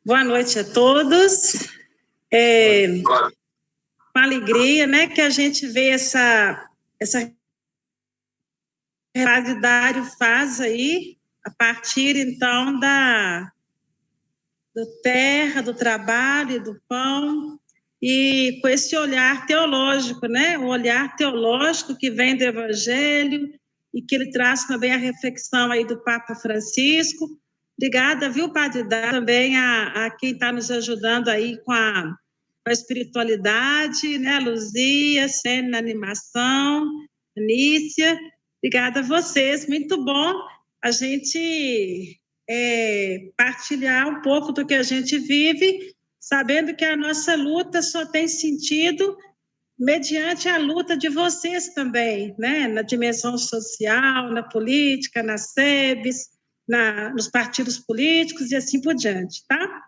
Boa noite a todos. Com alegria, né, que a gente vê essa realidade faz aí, a partir, então, do terra, do trabalho e do pão, e com esse olhar teológico, né, o olhar teológico que vem do Evangelho e que ele traz também a reflexão aí do Papa Francisco. Obrigada, viu, Padre Dá, também a quem está nos ajudando aí com a espiritualidade, né, Luzia, Sênia na animação, Anícia, obrigada a vocês, muito bom a gente partilhar um pouco do que a gente vive, sabendo que a nossa luta só tem sentido mediante a luta de vocês também, né, na dimensão social, na política, nas SEBs, nos partidos políticos e assim por diante, tá?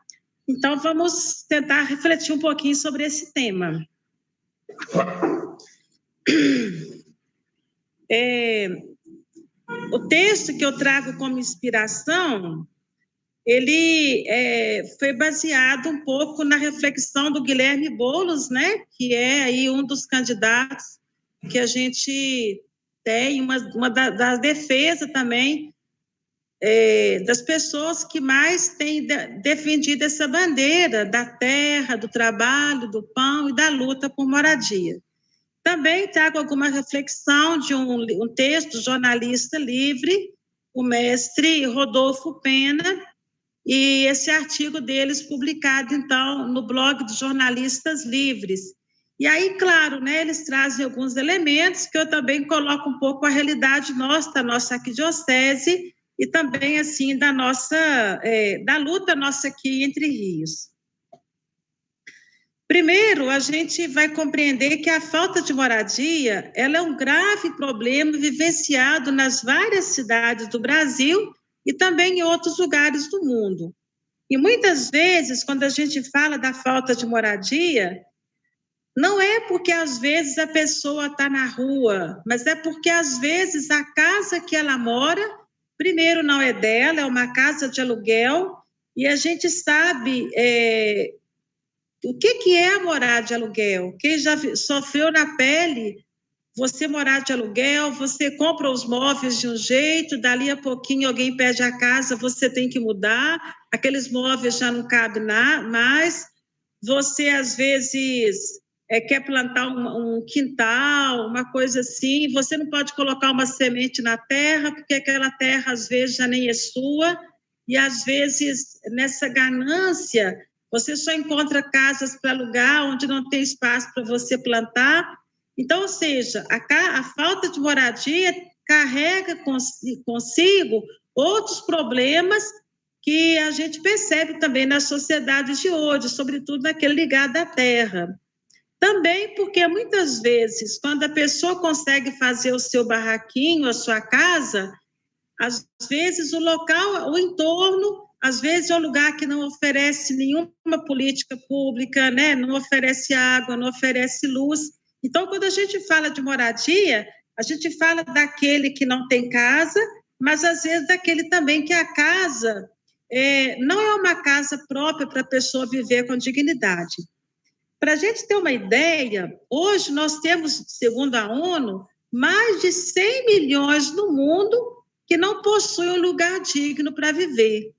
Então, vamos tentar refletir um pouquinho sobre esse tema. O texto que eu trago como inspiração, ele foi baseado um pouco na reflexão do Guilherme Boulos, né, que é aí um dos candidatos que a gente tem, uma da defesa também das pessoas que mais têm defendido essa bandeira da terra, do trabalho, do pão e da luta por moradia. Também trago alguma reflexão de um texto jornalista livre, o mestre Rodolfo Pena, e esse artigo deles publicado, então, no blog dos Jornalistas Livres. E aí, claro, né, eles trazem alguns elementos que eu também coloco um pouco a realidade nossa, da nossa arquidiocese, e também, assim, da luta nossa aqui entre rios. Primeiro, a gente vai compreender que a falta de moradia, ela é um grave problema vivenciado nas várias cidades do Brasil e também em outros lugares do mundo. E muitas vezes, quando a gente fala da falta de moradia, não é porque às vezes a pessoa está na rua, mas é porque às vezes a casa que ela mora, primeiro não é dela, é uma casa de aluguel, e a gente sabe o que é morar de aluguel. Quem já sofreu na pele, você morar de aluguel, você compra os móveis de um jeito, dali a pouquinho alguém pede a casa, você tem que mudar, aqueles móveis já não cabem mais, você às vezes quer plantar um quintal, uma coisa assim, você não pode colocar uma semente na terra, porque aquela terra às vezes já nem é sua, e às vezes nessa ganância, você só encontra casas para alugar, onde não tem espaço para você plantar. Então, ou seja, a falta de moradia carrega consigo outros problemas que a gente percebe também nas sociedades de hoje, sobretudo naquele ligado à terra. Também porque, muitas vezes, quando a pessoa consegue fazer o seu barraquinho, a sua casa, às vezes o local, o entorno, às vezes é um lugar que não oferece nenhuma política pública, né? Não oferece água, não oferece luz. Então, quando a gente fala de moradia, a gente fala daquele que não tem casa, mas às vezes daquele também que a casa não é uma casa própria para a pessoa viver com dignidade. Para a gente ter uma ideia, hoje nós temos, segundo a ONU, mais de 100 milhões no mundo que não possuem um lugar digno para viver.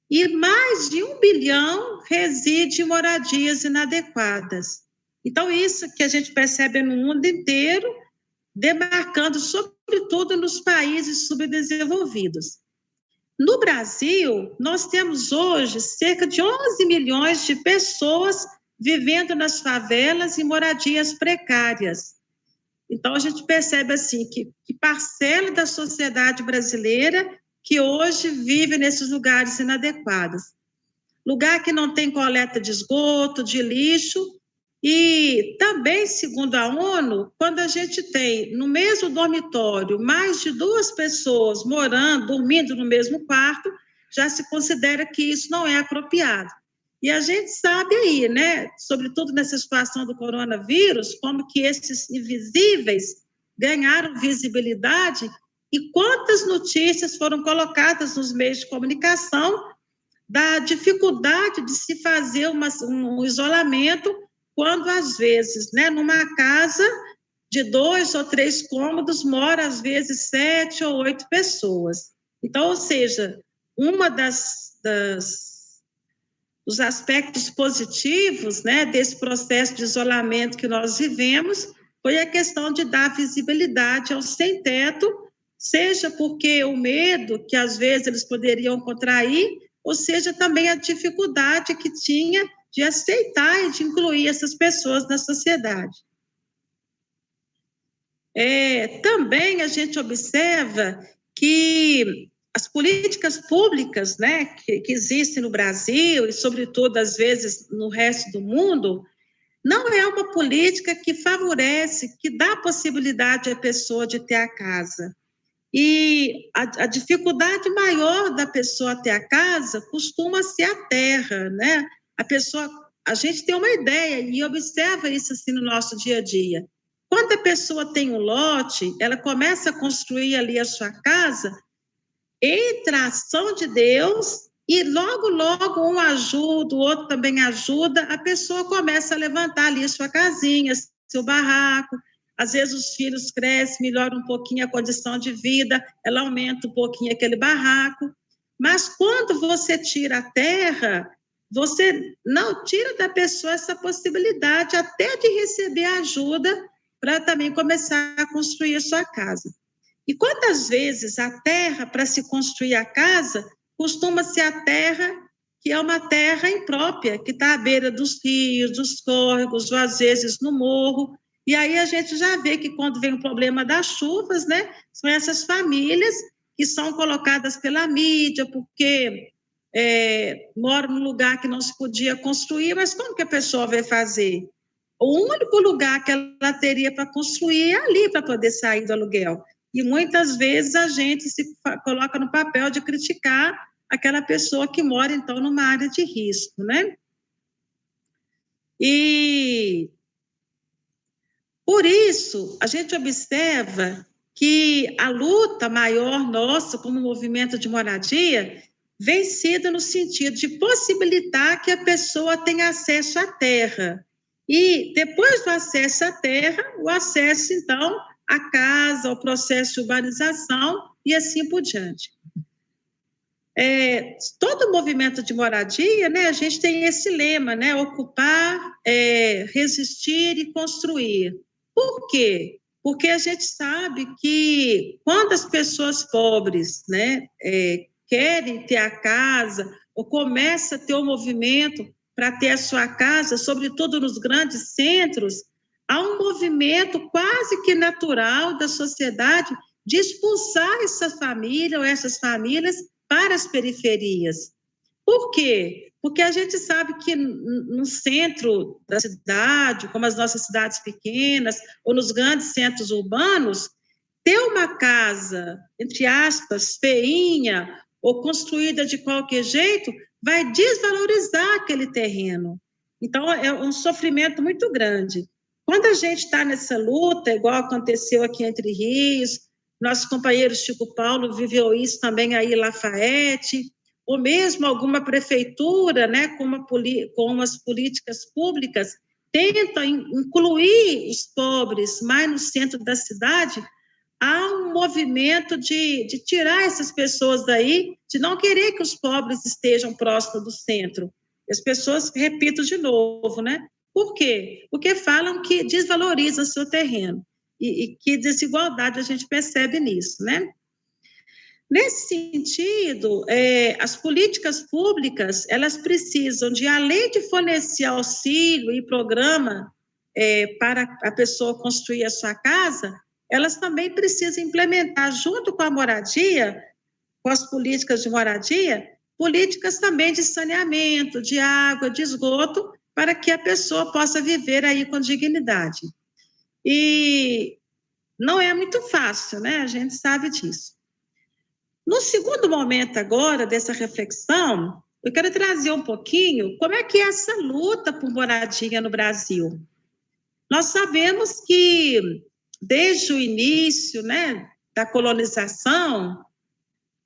E mais de 1 bilhão reside em moradias inadequadas. Então, isso que a gente percebe no mundo inteiro, demarcando, sobretudo, nos países subdesenvolvidos. No Brasil, nós temos hoje cerca de 11 milhões de pessoas vivendo nas favelas e moradias precárias. Então, a gente percebe assim que parcela da sociedade brasileira que hoje vive nesses lugares inadequados. Lugar que não tem coleta de esgoto, de lixo, e também, segundo a ONU, quando a gente tem no mesmo dormitório mais de 2 pessoas dormindo no mesmo quarto, já se considera que isso não é apropriado. E a gente sabe aí, né, sobretudo nessa situação do coronavírus, como que esses invisíveis ganharam visibilidade e quantas notícias foram colocadas nos meios de comunicação da dificuldade de se fazer um isolamento quando, às vezes, né, numa casa de 2 ou 3 cômodos, mora, às vezes, 7 ou 8 pessoas. Então, ou seja, uma dos aspectos positivos, né, desse processo de isolamento que nós vivemos foi a questão de dar visibilidade ao sem-teto, seja porque o medo que, às vezes, eles poderiam contrair, ou seja, também a dificuldade que tinha de aceitar e de incluir essas pessoas na sociedade. Também a gente observa que as políticas públicas, né, que existem no Brasil e, sobretudo, às vezes, no resto do mundo, não é uma política que favorece, que dá possibilidade à pessoa de ter a casa. E a dificuldade maior da pessoa ter a casa costuma ser a terra, né? A gente tem uma ideia e observa isso assim no nosso dia a dia. Quando a pessoa tem um lote, ela começa a construir ali a sua casa, entra a ação de Deus e logo, logo um ajuda, o outro também ajuda, a pessoa começa a levantar ali a sua casinha, seu barraco. Às vezes os filhos crescem, melhoram um pouquinho a condição de vida, ela aumenta um pouquinho aquele barraco. Mas quando você tira a terra, você não tira da pessoa essa possibilidade até de receber ajuda para também começar a construir a sua casa. E quantas vezes a terra para se construir a casa costuma ser a terra que é uma terra imprópria, que está à beira dos rios, dos córregos, ou às vezes no morro. E aí a gente já vê que quando vem o problema das chuvas, né, são essas famílias que são colocadas pela mídia, porque moram num lugar que não se podia construir, mas como que a pessoa vai fazer? O único lugar que ela teria para construir é ali, para poder sair do aluguel. E muitas vezes a gente se coloca no papel de criticar aquela pessoa que mora, então, numa área de risco, né? E por isso, a gente observa que a luta maior nossa como movimento de moradia vem sido no sentido de possibilitar que a pessoa tenha acesso à terra. E depois do acesso à terra, o acesso, então, à casa, ao processo de urbanização e assim por diante. Todo movimento de moradia, né, a gente tem esse lema, né, ocupar, resistir e construir. Por quê? Porque a gente sabe que quando as pessoas pobres, né, querem ter a casa ou começa a ter um movimento para ter a sua casa, sobretudo nos grandes centros, há um movimento quase que natural da sociedade de expulsar essa família ou essas famílias para as periferias. Por quê? Porque a gente sabe que no centro da cidade, como as nossas cidades pequenas, ou nos grandes centros urbanos, ter uma casa, entre aspas, feinha, ou construída de qualquer jeito, vai desvalorizar aquele terreno. Então, é um sofrimento muito grande. Quando a gente está nessa luta, igual aconteceu aqui Entre Rios, nosso companheiro Chico Paulo viveu isso também aí em Lafayette, ou mesmo alguma prefeitura, né, com as políticas públicas, tenta incluir os pobres mais no centro da cidade, há um movimento de tirar essas pessoas daí, de não querer que os pobres estejam próximos do centro. As pessoas, repito de novo, né? Por quê? Porque falam que desvaloriza seu terreno. E que desigualdade a gente percebe nisso, né? Nesse sentido, as políticas públicas, elas precisam de, além de fornecer auxílio e programa para a pessoa construir a sua casa, elas também precisam implementar, junto com a moradia, com as políticas de moradia, políticas também de saneamento, de água, de esgoto, para que a pessoa possa viver aí com dignidade. E não é muito fácil, né? A gente sabe disso. No segundo momento agora dessa reflexão, eu quero trazer um pouquinho como é que é essa luta por moradia no Brasil. Nós sabemos que desde o início, né, da colonização,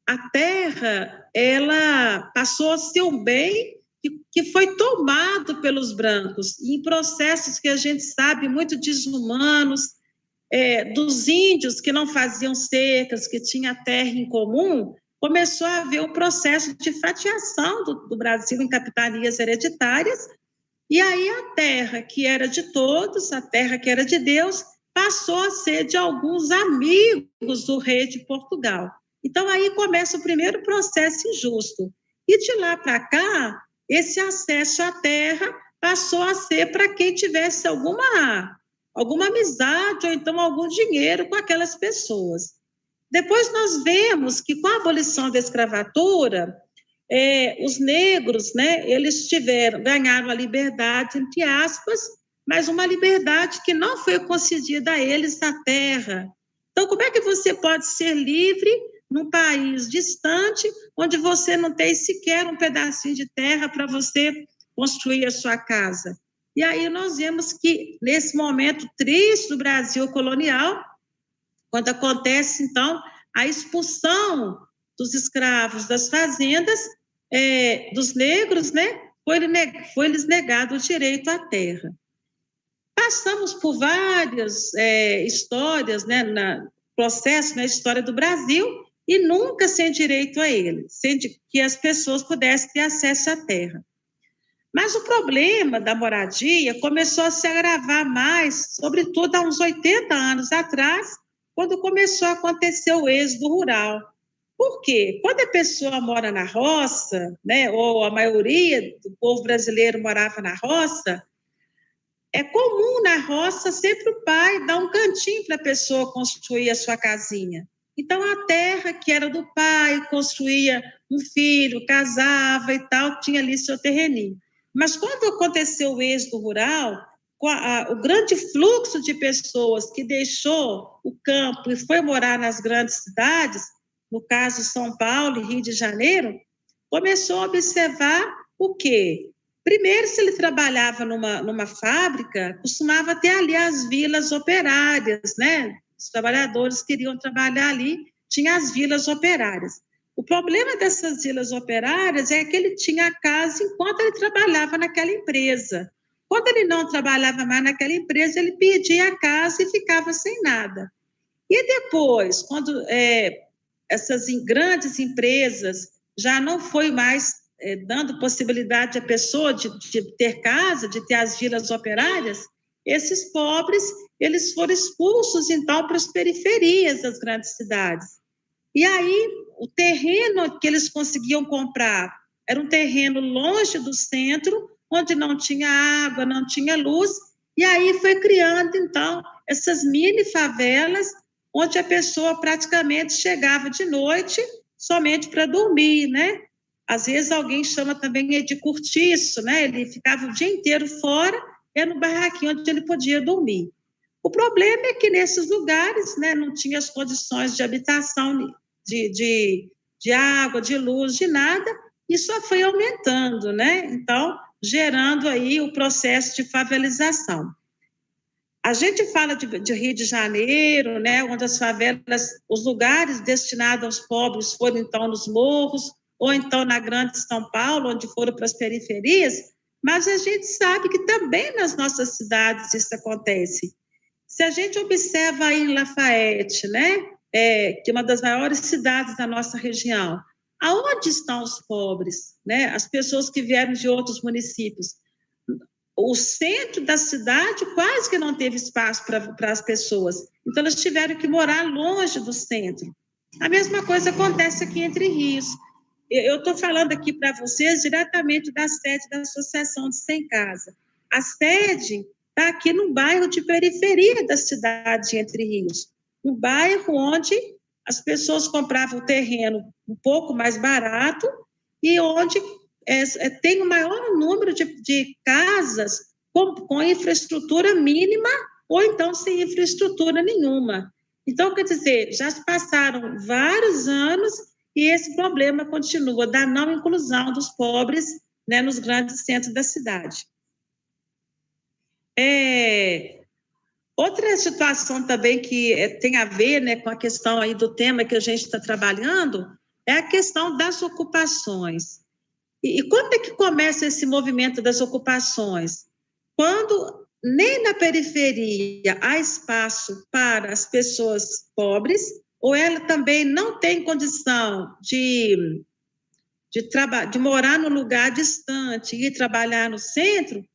a terra, ela passou a ser um bem que foi tomado pelos brancos, em processos que a gente sabe muito desumanos, dos índios que não faziam cercas, que tinham a terra em comum, começou a haver um processo de fatiação do Brasil em capitanias hereditárias, e aí a terra que era de todos, a terra que era de Deus, passou a ser de alguns amigos do rei de Portugal. Então aí começa o primeiro processo injusto. E de lá para cá, esse acesso à terra passou a ser para quem tivesse alguma amizade ou então algum dinheiro com aquelas pessoas. Depois nós vemos que com a abolição da escravatura, os negros, né, eles ganharam a liberdade, entre aspas, mas uma liberdade que não foi concedida a eles na terra. Então, como é que você pode ser livre num país distante, onde você não tem sequer um pedacinho de terra para você construir a sua casa? E aí nós vemos que, nesse momento triste do Brasil colonial, quando acontece, então, a expulsão dos escravos das fazendas, dos negros, né, foi-lhes negado o direito à terra. Passamos por várias histórias, né, processo na história do Brasil, e nunca sem direito a ele, sem que as pessoas pudessem ter acesso à terra. Mas o problema da moradia começou a se agravar mais, sobretudo há uns 80 anos atrás, quando começou a acontecer o êxodo rural. Por quê? Quando a pessoa mora na roça, né, ou a maioria do povo brasileiro morava na roça, é comum na roça sempre o pai dar um cantinho para a pessoa construir a sua casinha. Então, a terra que era do pai, construía um filho, casava e tal, tinha ali seu terreninho. Mas quando aconteceu o êxodo rural, o grande fluxo de pessoas que deixou o campo e foi morar nas grandes cidades, no caso São Paulo e Rio de Janeiro, começou a observar o quê? Primeiro, se ele trabalhava numa fábrica, costumava ter ali as vilas operárias, né? Os trabalhadores queriam trabalhar ali, tinha as vilas operárias. O problema dessas vilas operárias é que ele tinha a casa enquanto ele trabalhava naquela empresa. Quando ele não trabalhava mais naquela empresa, ele perdia a casa e ficava sem nada. E depois, quando essas grandes empresas já não foi mais dando possibilidade à pessoa de ter casa, de ter as vilas operárias, esses pobres, eles foram expulsos, então, para as periferias das grandes cidades. E aí, o terreno que eles conseguiam comprar era um terreno longe do centro, onde não tinha água, não tinha luz, e aí foi criando, então, essas mini favelas, onde a pessoa praticamente chegava de noite somente para dormir, né? Às vezes alguém chama também de cortiço, né? Ele ficava o dia inteiro fora, no barraquinho onde ele podia dormir. O problema é que nesses lugares, né, não tinha as condições de habitação, de água, de luz, de nada, e só foi aumentando, né? Então, gerando aí o processo de favelização. A gente fala de Rio de Janeiro, né, onde as favelas, os lugares destinados aos pobres foram, então, nos morros, ou então na grande São Paulo, onde foram para as periferias, mas a gente sabe que também nas nossas cidades isso acontece. Se a gente observa aí em Lafayette, né, que é uma das maiores cidades da nossa região, aonde estão os pobres, né, as pessoas que vieram de outros municípios? O centro da cidade quase que não teve espaço para as pessoas, então elas tiveram que morar longe do centro. A mesma coisa acontece aqui Entre Rios. Eu estou falando aqui para vocês diretamente da sede da Associação de Sem Casa. A sede está aqui no bairro de periferia da cidade de Entre Rios, um bairro onde as pessoas compravam o terreno um pouco mais barato e onde tem o maior número de casas com infraestrutura mínima ou então sem infraestrutura nenhuma. Então, quer dizer, já se passaram vários anos e esse problema continua, da não inclusão dos pobres, né, nos grandes centros da cidade. Outra situação também que tem a ver, né, com a questão aí do tema que a gente está trabalhando é a questão das ocupações. E quando é que começa esse movimento das ocupações? Quando nem na periferia há espaço para as pessoas pobres, ou ela também não tem condição de morar num lugar distante e trabalhar no centro,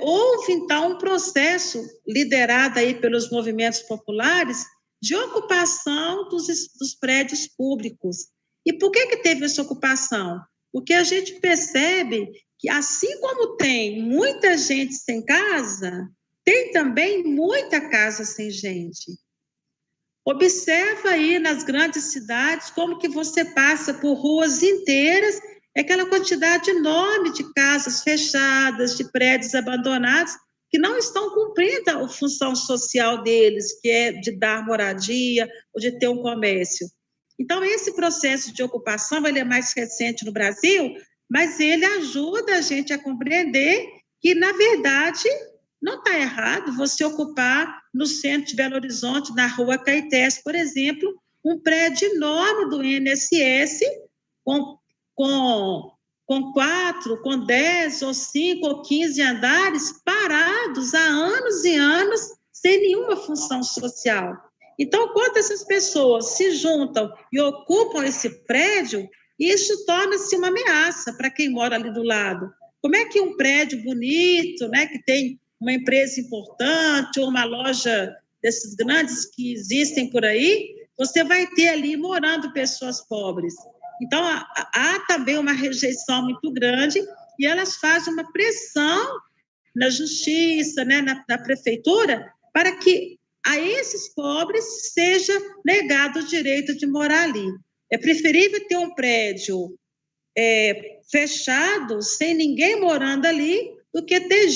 houve, então, um processo liderado aí pelos movimentos populares de ocupação dos prédios públicos. E por que teve essa ocupação? Porque a gente percebe que, assim como tem muita gente sem casa, tem também muita casa sem gente. Observa aí nas grandes cidades como que você passa por ruas inteiras, aquela quantidade enorme de casas fechadas, de prédios abandonados, que não estão cumprindo a função social deles, que é de dar moradia ou de ter um comércio. Então, esse processo de ocupação, ele é mais recente no Brasil, mas ele ajuda a gente a compreender que, na verdade, não está errado você ocupar no centro de Belo Horizonte, na rua Caetés, por exemplo, um prédio enorme do INSS, com 4, com 10, ou 5, ou 15 andares, parados há anos e anos, sem nenhuma função social. Então, quando essas pessoas se juntam e ocupam esse prédio, isso torna-se uma ameaça para quem mora ali do lado. Como é que um prédio bonito, né, que tem uma empresa importante ou uma loja desses grandes que existem por aí, você vai ter ali morando pessoas pobres? Então, há também uma rejeição muito grande e elas fazem uma pressão na justiça, né, na prefeitura, para que a esses pobres seja negado o direito de morar ali. É preferível ter um prédio fechado, sem ninguém morando ali, do que ter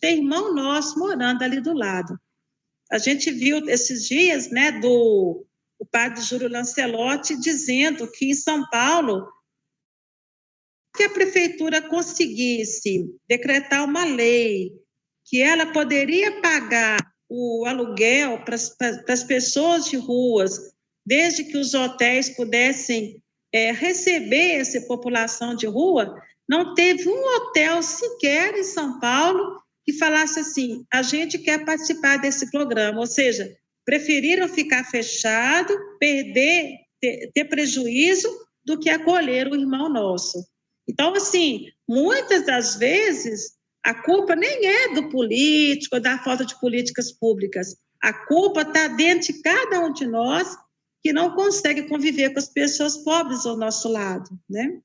irmão nosso morando ali do lado. A gente viu esses dias, né, o padre Júlio Lancelotti dizendo que em São Paulo, que a prefeitura conseguisse decretar uma lei que ela poderia pagar o aluguel para as pessoas de ruas, desde que os hotéis pudessem receber essa população de rua, não teve um hotel sequer em São Paulo que falasse assim, a gente quer participar desse programa, ou seja, preferiram ficar fechado, ter prejuízo, do que acolher o irmão nosso. Então, assim, muitas das vezes, a culpa nem é do político, da falta de políticas públicas, a culpa está dentro de cada um de nós que não consegue conviver com as pessoas pobres ao nosso lado, né?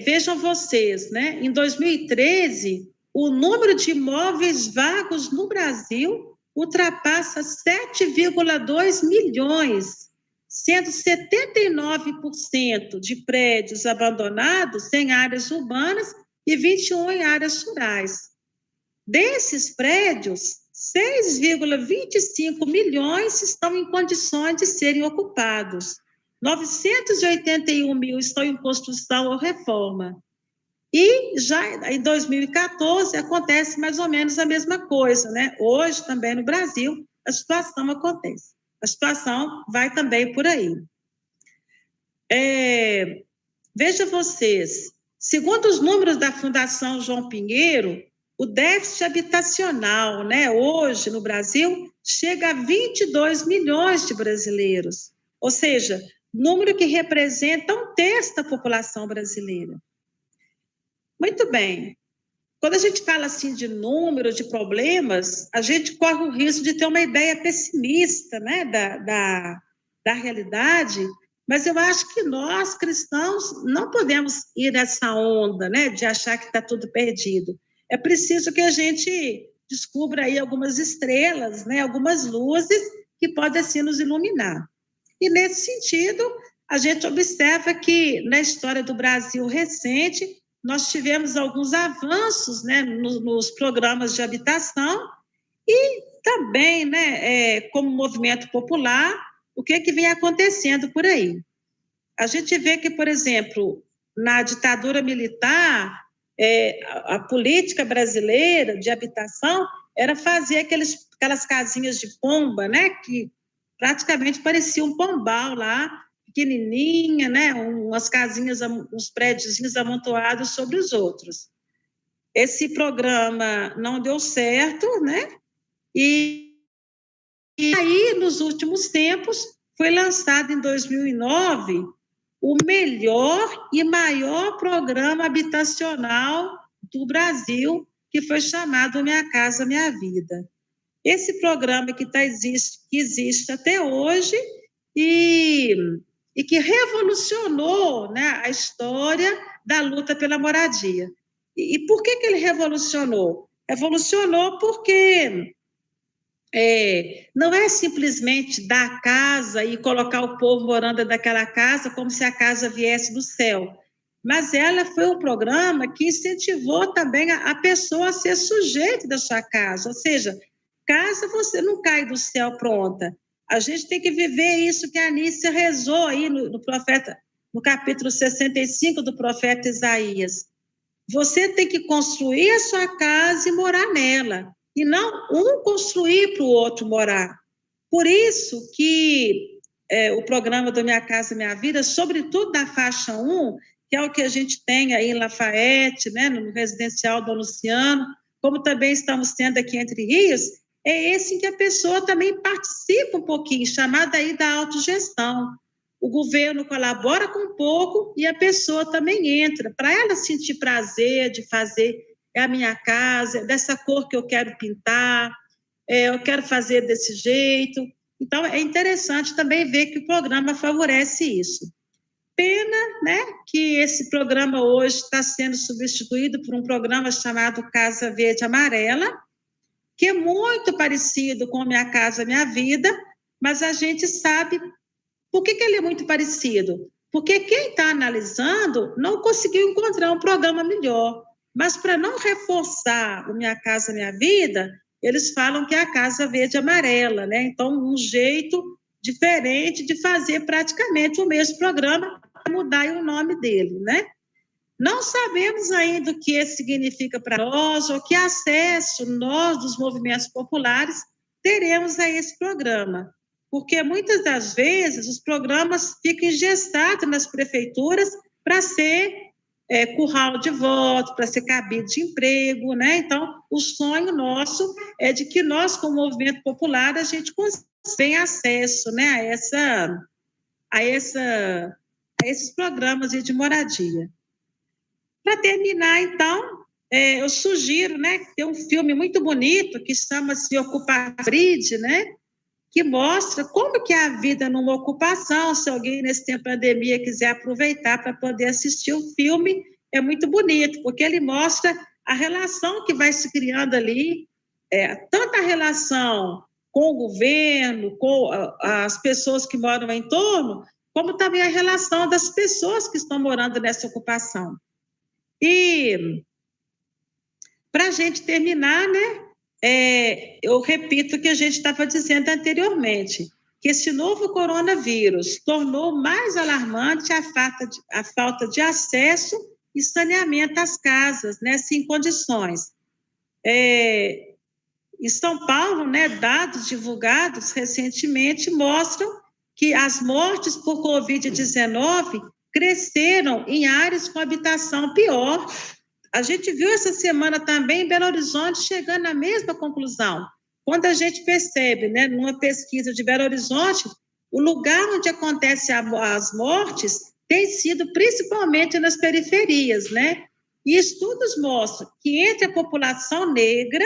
Vejam vocês, né? Em 2013, o número de imóveis vagos no Brasil ultrapassa 7,2 milhões, sendo 79% de prédios abandonados em áreas urbanas e 21% em áreas rurais. Desses prédios, 6,25 milhões estão em condições de serem ocupados. 981 mil estão em construção ou reforma. E já em 2014 acontece mais ou menos a mesma coisa, né? Hoje, também no Brasil, a situação acontece. A situação vai também por aí. Veja vocês, segundo os números da Fundação João Pinheiro, o déficit habitacional, né, hoje no Brasil, chega a 22 milhões de brasileiros. Ou seja, número que representa 1/3 da população brasileira. Muito bem. Quando a gente fala assim de números, de problemas, a gente corre o risco de ter uma ideia pessimista, né, da realidade, mas eu acho que nós, cristãos, não podemos ir nessa onda, né, de achar que está tudo perdido. É preciso que a gente descubra aí algumas estrelas, né, algumas luzes que podem assim nos iluminar. E, nesse sentido, a gente observa que, na história do Brasil recente, nós tivemos alguns avanços, né, nos programas de habitação e também, né, como movimento popular, o que vem acontecendo por aí. A gente vê que, por exemplo, na ditadura militar, a política brasileira de habitação era fazer aquelas casinhas de pomba, né, que praticamente parecia um pombal lá, pequenininha, né? Umas casinhas, uns prédiozinhos amontoados sobre os outros. Esse programa não deu certo, né? E aí, nos últimos tempos, foi lançado em 2009 o melhor e maior programa habitacional do Brasil, que foi chamado Minha Casa Minha Vida. Esse programa que existe até hoje e que revolucionou, né, a história da luta pela moradia. E por que ele revolucionou? Revolucionou porque não é simplesmente dar casa e colocar o povo morando dentro daquela casa como se a casa viesse do céu, mas ela foi um programa que incentivou também a pessoa a ser sujeito da sua casa, ou seja, casa você não cai do céu pronta. A gente tem que viver isso que a Anícia rezou aí no capítulo 65 do profeta Isaías. Você tem que construir a sua casa e morar nela, e não um construir para o outro morar. Por isso que o programa do Minha Casa Minha Vida, sobretudo da faixa 1, que é o que a gente tem aí em Lafayette, né, no residencial do Luciano, como também estamos tendo aqui Entre Rios, é esse em que a pessoa também participa um pouquinho, chamada aí da autogestão. O governo colabora com um pouco e a pessoa também entra, para ela sentir prazer de fazer, é a minha casa, é dessa cor que eu quero pintar, eu quero fazer desse jeito. Então, é interessante também ver que o programa favorece isso. Pena, né, que esse programa hoje está sendo substituído por um programa chamado Casa Verde Amarela, que é muito parecido com Minha Casa Minha Vida, mas a gente sabe por que ele é muito parecido. Porque quem está analisando não conseguiu encontrar um programa melhor. Mas para não reforçar o Minha Casa Minha Vida, eles falam que é a Casa Verde Amarela, né? Então, um jeito diferente de fazer praticamente o mesmo programa, mudar o nome dele, né? Não sabemos ainda o que isso significa para nós, ou que acesso nós, dos movimentos populares, teremos a esse programa. Porque muitas das vezes os programas ficam engessados nas prefeituras para ser curral de voto, para ser cabide de emprego, né? Então, o sonho nosso é de que nós, como movimento popular, a gente tenha acesso, né, a esses programas de moradia. Para terminar, então, eu sugiro, né, que tem um filme muito bonito que chama-se Ocupar Fride, né, que mostra como que é a vida numa ocupação. Se alguém nesse tempo de pandemia quiser aproveitar para poder assistir o filme, é muito bonito, porque ele mostra a relação que vai se criando ali, tanto a relação com o governo, com as pessoas que moram em torno, como também a relação das pessoas que estão morando nessa ocupação. E, para a gente terminar, né, eu repito o que a gente estava dizendo anteriormente, que esse novo coronavírus tornou mais alarmante a falta de acesso e saneamento às casas, né, sem condições. Em São Paulo, né, dados divulgados recentemente mostram que as mortes por Covid-19 cresceram em áreas com habitação pior. A gente viu essa semana também em Belo Horizonte chegando à mesma conclusão. Quando a gente percebe, né, numa pesquisa de Belo Horizonte, o lugar onde acontecem as mortes tem sido principalmente nas periferias, né? E estudos mostram que entre a população negra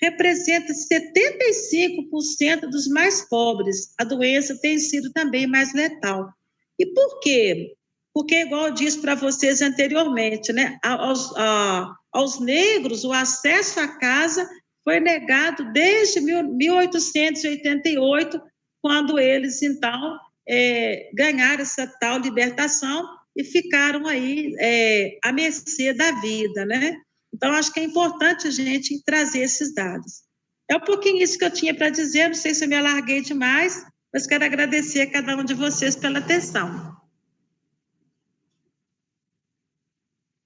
representa 75% dos mais pobres. A doença tem sido também mais letal. E por quê? Porque, igual eu disse para vocês anteriormente, né, aos negros o acesso à casa foi negado desde 1888, quando eles, então, ganharam essa tal libertação e ficaram aí à mercê da vida, né? Então, acho que é importante a gente trazer esses dados. É um pouquinho isso que eu tinha para dizer, não sei se eu me alarguei demais, mas quero agradecer a cada um de vocês pela atenção.